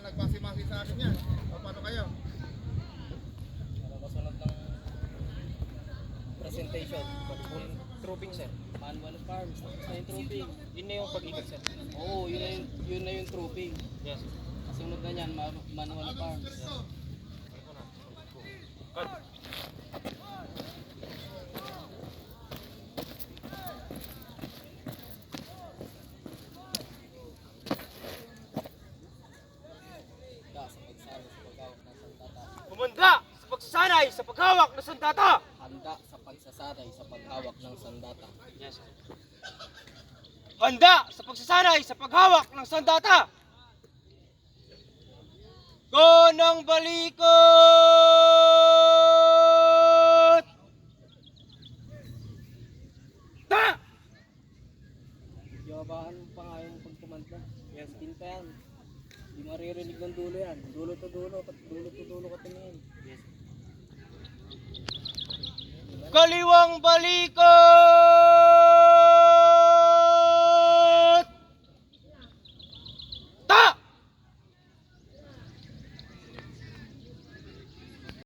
Nagpasimasi sa akin yan. O, paano kayo? Para kasunod ng presentation. Trooping, sir. Manual farms. Tapos na yung trooping. Yun na yung pag-ikat, sir. Oo, yun na yung trooping. Yes. Kasunod na yan, manual farms. Yes. Humanda sa pagsasanay sa paghawak ng sandata. Handa sa pagsasanay sa paghawak ng sandata. Yes. Handa sa pagsasanay sa paghawak ng sandata. Gonang balikot! Ta! Yabaan mo pa nga yung pagkumanta. Yes. Tintayan. Hindi maririnig ng dulo yan. Dulo to dulo ka tingin. Yes. Kaliwang balikot!